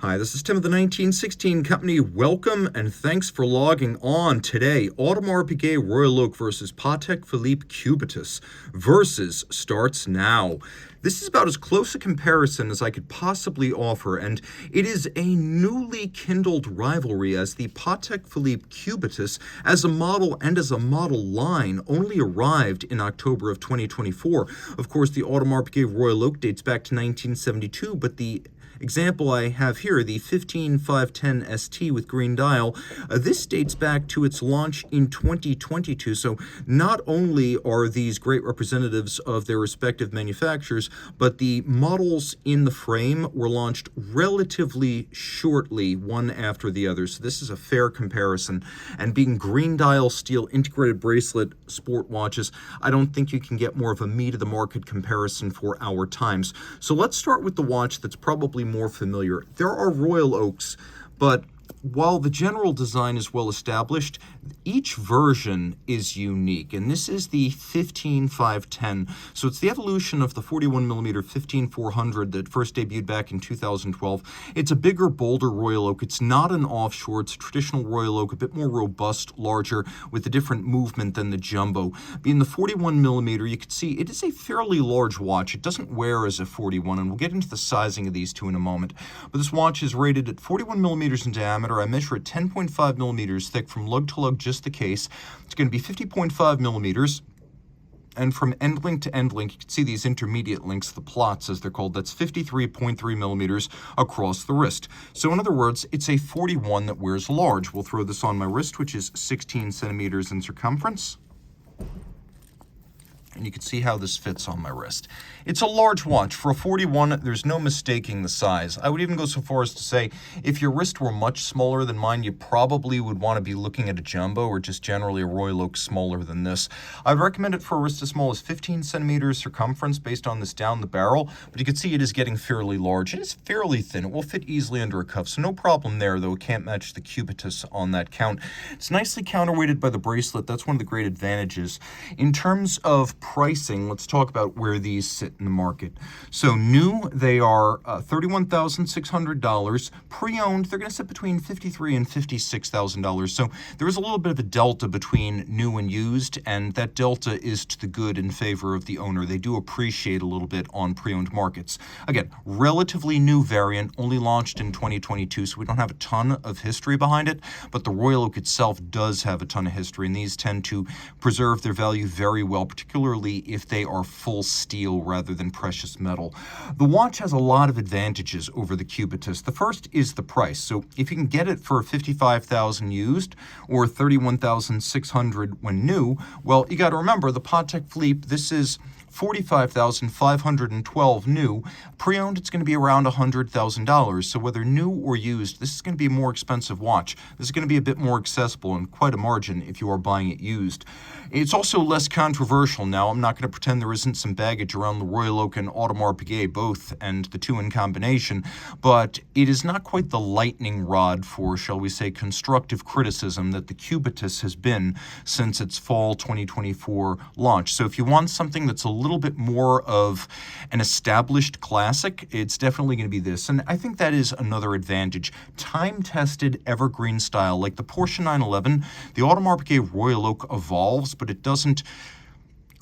Hi, this is Tim of the 1916 Company. Welcome and thanks for logging on. Today, Audemars Piguet Royal Oak versus Patek Philippe Cubitus. Versus starts now. This is about as close a comparison as I could possibly offer, and it is a newly kindled rivalry as the Patek Philippe Cubitus, as a model and as a model line, only arrived in October of 2024. Of course, the Audemars Piguet Royal Oak dates back to 1972, but the example I have here, the 15510 ST with green dial, this dates back to its launch in 2022. So not only are these great representatives of their respective manufacturers, but the models in the frame were launched relatively shortly, one after the other. So this is a fair comparison. And being green dial steel integrated bracelet sport watches, I don't think you can get more of a meat of the market comparison for our times. So let's start with the watch that's probably more familiar. There are Royal Oaks, but while the general design is well established, each version is unique, and this is the 15510. So it's the evolution of the 41mm 15400 that first debuted back in 2012. It's a bigger, bolder Royal Oak. It's not an offshore. It's a traditional Royal Oak, a bit more robust, larger, with a different movement than the Jumbo. Being the 41mm, you can see it is a fairly large watch. It doesn't wear as a 41, and we'll get into the sizing of these two in a moment. But this watch is rated at 41mm in diameter. I measure it 10.5 millimeters thick from lug to lug, just the case. It's going to be 50.5 millimeters. And from end link to end link, you can see these intermediate links, the plots as they're called, that's 53.3 millimeters across the wrist. So in other words, it's a 41 that wears large. We'll throw this on my wrist, which is 16 centimeters in circumference. And you can see how this fits on my wrist. It's a large watch. For a 41, there's no mistaking the size. I would even go so far as to say, if your wrist were much smaller than mine, you probably would want to be looking at a Jumbo or just generally a Royal Oak smaller than this. I'd recommend it for a wrist as small as 15 centimeters circumference based on this down the barrel, but you can see it is getting fairly large. It is fairly thin. It will fit easily under a cuff, so no problem there, though it can't match the Cubitus on that count. It's nicely counterweighted by the bracelet. That's one of the great advantages. In terms of pricing, let's talk about where these sit in the market. So new, they are $31,600. Pre-owned, they're going to sit between $53,000 and $56,000. So there is a little bit of a delta between new and used, and that delta is to the good in favor of the owner. They do appreciate a little bit on pre-owned markets. Again, relatively new variant, only launched in 2022, so we don't have a ton of history behind it, but the Royal Oak itself does have a ton of history, and these tend to preserve their value very well, particularly if they are full steel rather than precious metal. The watch has a lot of advantages over the Cubitus. The first is the price. So if you can get it for $55,000 used or $31,600 when new, well, you got to remember the Patek Philippe, this is $45,512 new. Pre-owned, it's going to be around $100,000. So whether new or used, this is going to be a more expensive watch. This is going to be a bit more accessible and quite a margin if you are buying it used. It's also less controversial now. I'm not going to pretend there isn't some baggage around the Royal Oak and Audemars Piguet both, and the two in combination, but it is not quite the lightning rod for, shall we say, constructive criticism that the Cubitus has been since its fall 2024 launch. So if you want something that's a little bit more of an established classic, it's definitely going to be this. And I think that is another advantage. Time-tested, evergreen style, like the Porsche 911, the Audemars Piguet Royal Oak evolves, but it doesn't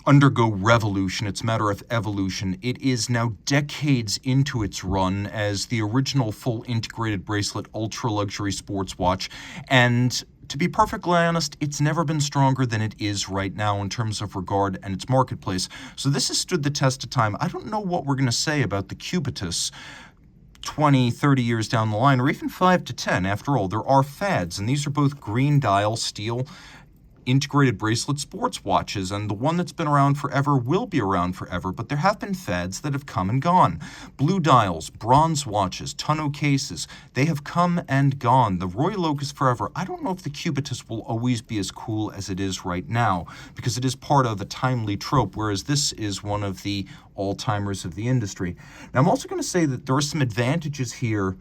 undergo revolution. It's a matter of evolution. It is now decades into its run as the original full integrated bracelet ultra-luxury sports watch, and to be perfectly honest, it's never been stronger than it is right now in terms of regard and its marketplace. So this has stood the test of time. I don't know what we're going to say about the Cubitus 20, 30 years down the line, or even 5 to 10. After all, there are fads, and these are both green dial steel integrated bracelet sports watches, and the one that's been around forever will be around forever, but there have been fads that have come and gone. Blue dials, bronze watches, tonneau cases, they have come and gone. The Royal Oak is forever. I don't know if the Cubitus will always be as cool as it is right now, because it is part of a timely trope, whereas this is one of the all-timers of the industry. Now, I'm also going to say that there are some advantages here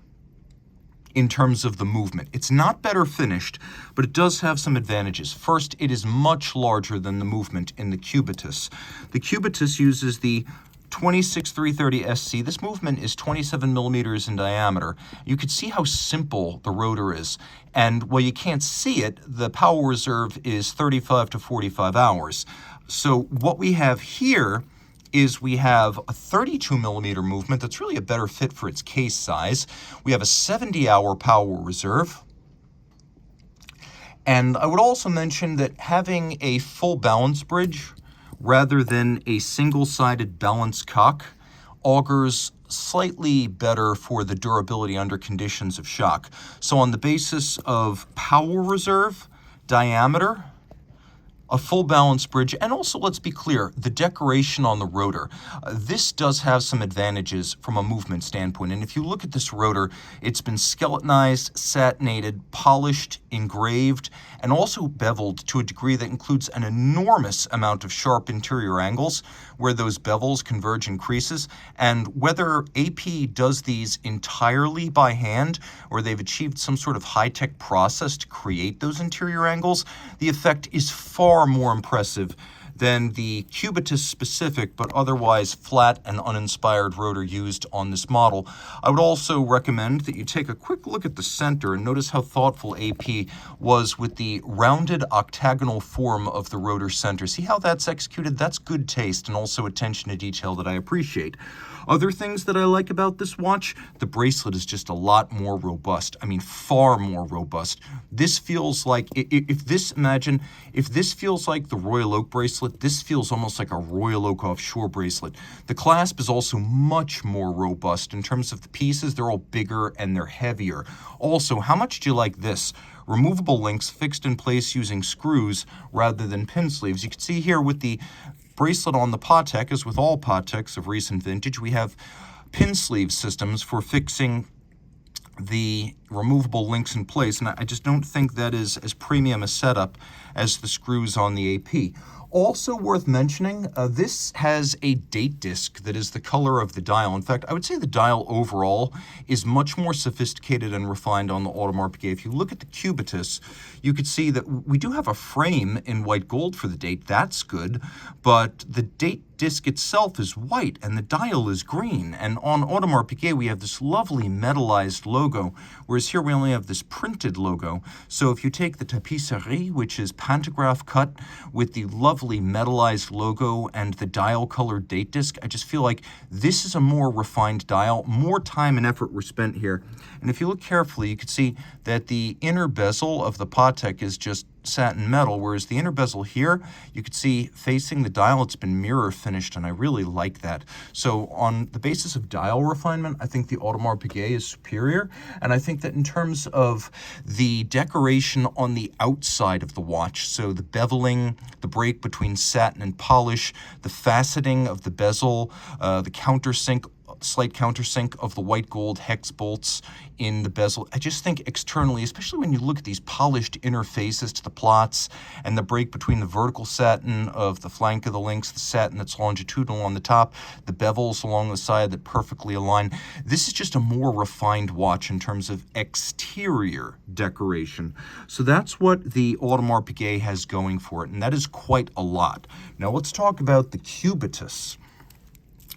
in terms of the movement. It's not better finished, but it does have some advantages. First, it is much larger than the movement in the Cubitus. The Cubitus uses the 26330 SC. This movement is 27 millimeters in diameter. You can see how simple the rotor is. And while you can't see it, the power reserve is 35 to 45 hours. So what we have here is we have a 32 millimeter movement that's really a better fit for its case size. We have a 70-hour power reserve. And I would also mention that having a full balance bridge rather than a single-sided balance cock augurs slightly better for the durability under conditions of shock. So on the basis of power reserve, diameter, a full balance bridge, and also, let's be clear, the decoration on the rotor. This does have some advantages from a movement standpoint. And if you look at this rotor, it's been skeletonized, satinated, polished, engraved, and also beveled to a degree that includes an enormous amount of sharp interior angles where those bevels converge in creases. And whether AP does these entirely by hand or they've achieved some sort of high-tech process to create those interior angles, the effect is far more impressive than the Cubitus specific but otherwise flat and uninspired rotor used on this model. I would also recommend that you take a quick look at the center and notice how thoughtful AP was with the rounded octagonal form of the rotor center. See how that's executed? That's good taste and also attention to detail that I appreciate. Other things that I like about this watch, the bracelet is just a lot more robust. I mean, far more robust. This feels like, if this feels like the Royal Oak bracelet, this feels almost like a Royal Oak offshore bracelet. The clasp is also much more robust. In terms of the pieces, they're all bigger and they're heavier. Also, how much do you like this? Removable links fixed in place using screws rather than pin sleeves. You can see here with the bracelet on the Patek, as with all Pateks of recent vintage, we have pin sleeve systems for fixing the removable links in place, and I just don't think that is as premium a setup as the screws on the AP. Also worth mentioning, this has a date disc that is the color of the dial. In fact, I would say the dial overall is much more sophisticated and refined on the Audemars Piguet. If you look at the Cubitus, you could see that we do have a frame in white gold for the date. That's good, but the date disc itself is white and the dial is green. And on Audemars Piguet, we have this lovely metallized logo, whereas here we only have this printed logo. So if you take the tapisserie, which is pantograph cut with the lovely metallized logo and the dial colored date disc, I just feel like this is a more refined dial. More time and effort were spent here. And if you look carefully, you can see that the inner bezel of the Patek is just satin metal, whereas the inner bezel here, you could see facing the dial, it's been mirror finished, and I really like that. So on the basis of dial refinement, I think the Audemars Piguet is superior, and I think that in terms of the decoration on the outside of the watch, so the beveling, the break between satin and polish, the faceting of the bezel, the countersink, slight countersink of the white gold hex bolts in the bezel. I just think externally, especially when you look at these polished interfaces to the plots and the break between the vertical satin of the flank of the links, the satin that's longitudinal on the top, the bevels along the side that perfectly align. This is just a more refined watch in terms of exterior decoration. So that's what the Audemars Piguet has going for it, and that is quite a lot. Now let's talk about the Cubitus.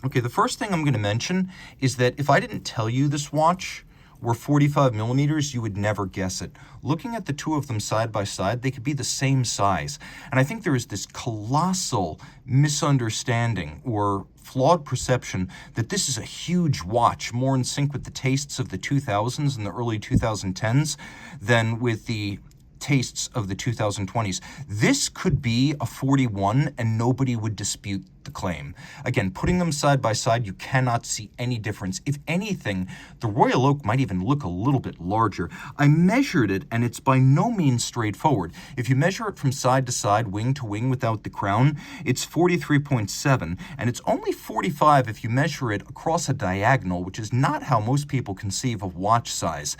Okay, the first thing I'm going to mention is that if I didn't tell you this watch were 45 millimeters, you would never guess it. Looking at the two of them side by side, they could be the same size. And I think there is this colossal misunderstanding or flawed perception that this is a huge watch, more in sync with the tastes of the 2000s and the early 2010s than with the tastes of the 2020s. This could be a 41 and nobody would dispute the claim. Again, putting them side by side, you cannot see any difference. If anything, the Royal Oak might even look a little bit larger. I measured it and it's by no means straightforward. If you measure it from side to side, wing to wing without the crown, it's 43.7, and it's only 45 if you measure it across a diagonal, which is not how most people conceive of watch size.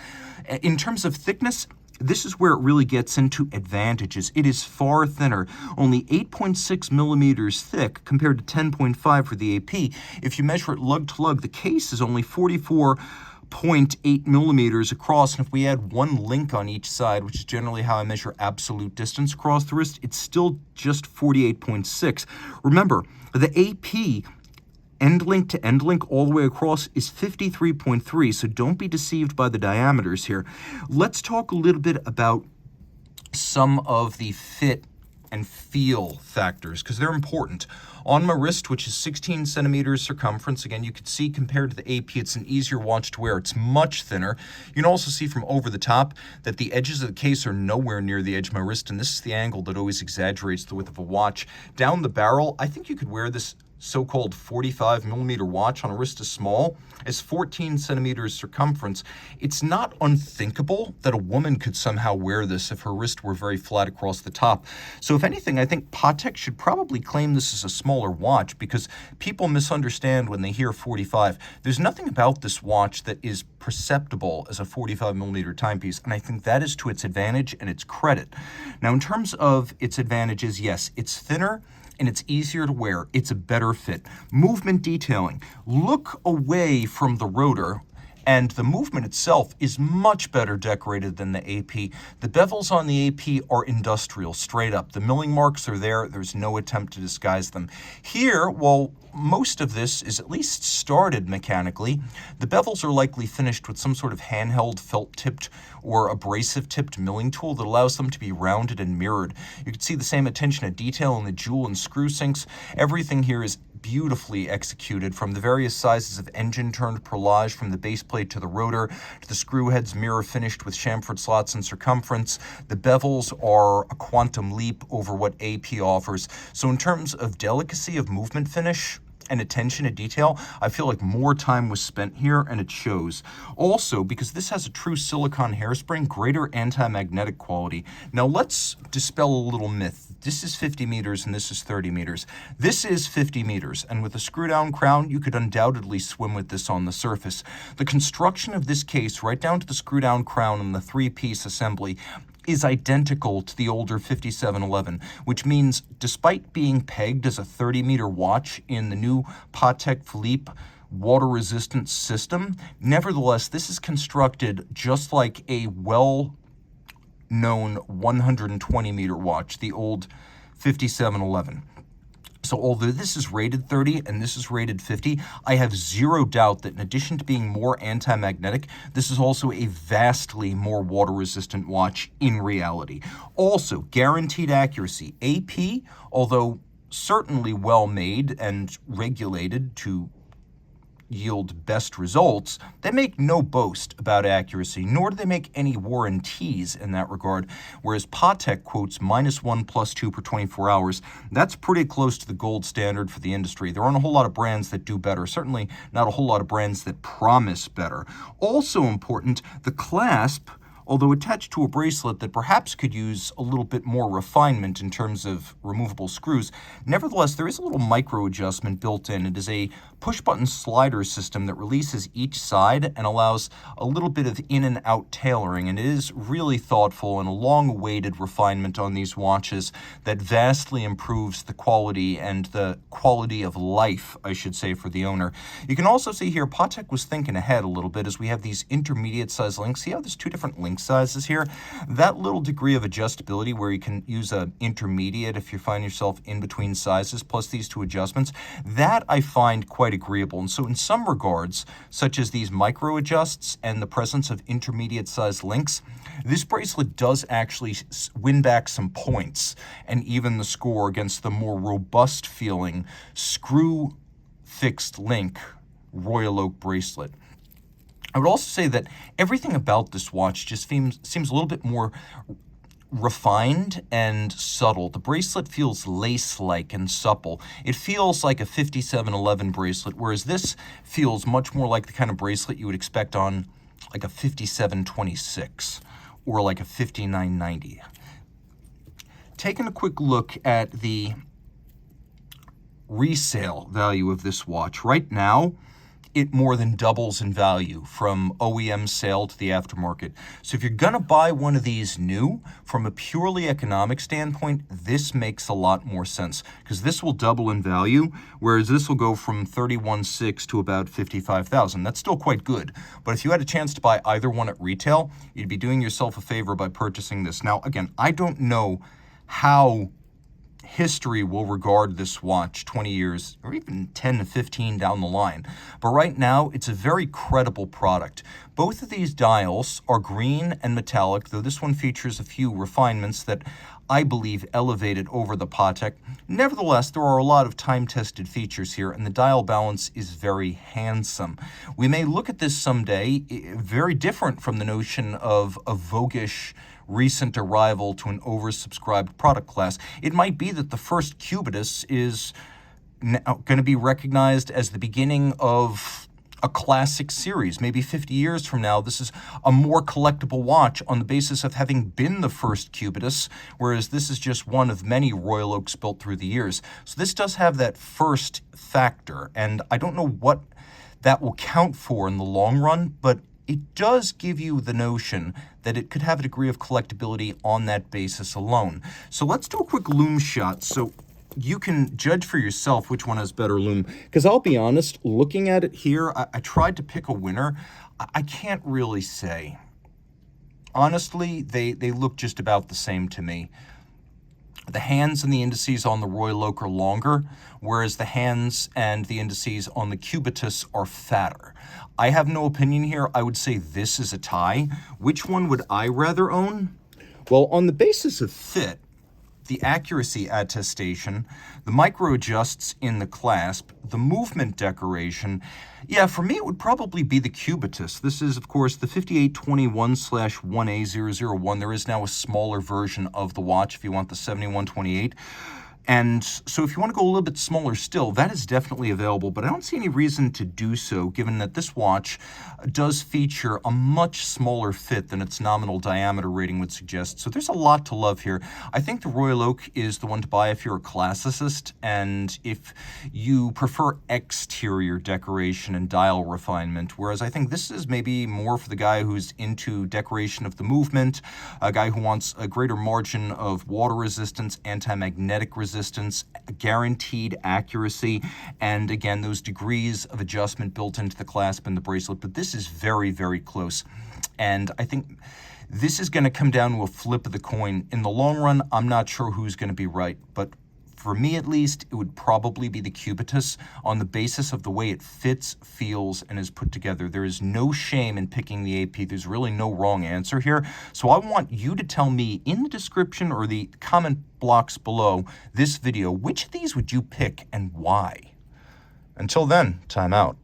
In terms of thickness, this is where it really gets into advantages. It is far thinner, only 8.6 millimeters thick compared to 10.5 for the AP. If you measure it lug to lug, the case is only 44.8 millimeters across, and if we add one link on each side, which is generally how I measure absolute distance across the wrist, it's still just 48.6. Remember, the AP end link to end link all the way across is 53.3, so don't be deceived by the diameters here. Let's talk a little bit about some of the fit and feel factors, because they're important. On my wrist, which is 16 centimeters circumference, again, you can see compared to the AP, it's an easier watch to wear. It's much thinner. You can also see from over the top that the edges of the case are nowhere near the edge of my wrist, and this is the angle that always exaggerates the width of a watch. Down the barrel, I think you could wear this so-called 45 millimeter watch on a wrist as small as 14 centimeters circumference. It's not unthinkable that a woman could somehow wear this if her wrist were very flat across the top. So if anything, I think Patek should probably claim this as a smaller watch, because people misunderstand when they hear 45. There's nothing about this watch that is perceptible as a 45 millimeter timepiece, and I think that is to its advantage and its credit. Now, in terms of its advantages, yes, it's thinner, and it's easier to wear. It's a better fit. Movement detailing. Look away from the rotor, and the movement itself is much better decorated than the AP. The bevels on the AP are industrial, straight up. The milling marks are there. There's no attempt to disguise them. Here, while most of this is at least started mechanically, the bevels are likely finished with some sort of handheld felt-tipped or abrasive-tipped milling tool that allows them to be rounded and mirrored. You can see the same attention to detail in the jewel and screw sinks. Everything here is beautifully executed, from the various sizes of engine turned perlage from the base plate to the rotor, to the screw heads mirror finished with chamfered slots in circumference. The bevels are a quantum leap over what AP offers. So in terms of delicacy of movement finish and attention to detail, I feel like more time was spent here, and it shows. Also, because this has a true silicone hairspring, greater anti-magnetic quality. Now let's dispel a little myth. This is 50 meters and this is 30 meters. This is 50 meters, and with a screw-down crown, you could undoubtedly swim with this on the surface. The construction of this case, right down to the screw-down crown and the three-piece assembly, is identical to the older 5711, which means despite being pegged as a 30-meter watch in the new Patek Philippe water-resistant system, nevertheless, this is constructed just like a well-known 120-meter watch, the old 5711. So although this is rated 30 and this is rated 50, I have zero doubt that in addition to being more anti-magnetic, this is also a vastly more water-resistant watch in reality. Also, guaranteed accuracy. AP, although certainly well-made and regulated to yield best results, they make no boast about accuracy, nor do they make any warranties in that regard, whereas Patek quotes -1 +2 per 24 hours. That's pretty close to the gold standard for the industry. There aren't a whole lot of brands that do better, certainly not a whole lot of brands that promise better. Also important, the clasp, although attached to a bracelet that perhaps could use a little bit more refinement in terms of removable screws, nevertheless, there is a little micro adjustment built in. It is a push-button slider system that releases each side and allows a little bit of in and out tailoring, and it is really thoughtful and a long-awaited refinement on these watches that vastly improves the quality and the quality of life, I should say, for the owner. You can also see here Patek was thinking ahead a little bit as we have these intermediate size links. See how there's two different link sizes here? That little degree of adjustability where you can use an intermediate if you find yourself in between sizes, plus these two adjustments, that I find quite agreeable. And so in some regards, such as these micro adjusts and the presence of intermediate size links, this bracelet does actually win back some points and even the score against the more robust feeling screw fixed link Royal Oak bracelet. I would also say that everything about this watch just seems a little bit more refined and subtle. The bracelet feels lace-like and supple. It feels like a 5711 bracelet, whereas this feels much more like the kind of bracelet you would expect on like a 5726 or like a 5990. Taking a quick look at the resale value of this watch. Right now, it more than doubles in value from OEM sale to the aftermarket. So if you're going to buy one of these new, from a purely economic standpoint, this makes a lot more sense because this will double in value, whereas this will go from $31,600 to about $55,000. That's still quite good. But if you had a chance to buy either one at retail, you'd be doing yourself a favor by purchasing this. Now, again, I don't know how history will regard this watch 20 years or even 10 to 15 down the line. But right now, it's a very credible product. Both of these dials are green and metallic, though this one features a few refinements that I believe elevate it over the Patek. Nevertheless, there are a lot of time-tested features here, and the dial balance is very handsome. We may look at this someday very different from the notion of a voguish recent arrival to an oversubscribed product class. It might be that the first Cubitus is now going to be recognized as the beginning of a classic series. Maybe 50 years from now, this is a more collectible watch on the basis of having been the first Cubitus, whereas this is just one of many Royal Oaks built through the years. So this does have that first factor, and I don't know what that will count for in the long run, but it does give you the notion that it could have a degree of collectability on that basis alone. So let's do a quick lume shot so you can judge for yourself which one has better lume. Because I'll be honest, looking at it here, I tried to pick a winner. I can't really say. Honestly, they look just about the same to me. The hands and the indices on the Royal Oak are longer, whereas the hands and the indices on the Cubitus are fatter. I have no opinion here. I would say this is a tie. Which one would I rather own? Well, on the basis of fit, the accuracy attestation, the micro adjusts in the clasp, the movement decoration, yeah, for me it would probably be the Cubitus. This is, of course, the 5821/1A001. There is now a smaller version of the watch if you want the 7128. And so if you want to go a little bit smaller still, that is definitely available, but I don't see any reason to do so, given that this watch does feature a much smaller fit than its nominal diameter rating would suggest. So there's a lot to love here. I think the Royal Oak is the one to buy if you're a classicist, and if you prefer exterior decoration and dial refinement, whereas I think this is maybe more for the guy who's into decoration of the movement, a guy who wants a greater margin of water resistance, anti-magnetic resistance, guaranteed accuracy, and again, those degrees of adjustment built into the clasp and the bracelet. But this is very, very close. And I think this is going to come down to a flip of the coin. In the long run, I'm not sure who's going to be right, but for me at least, it would probably be the Cubitus on the basis of the way it fits, feels, and is put together. There is no shame in picking the AP. There's really no wrong answer here. So I want you to tell me in the description or the comment blocks below this video, which of these would you pick and why? Until then, time out.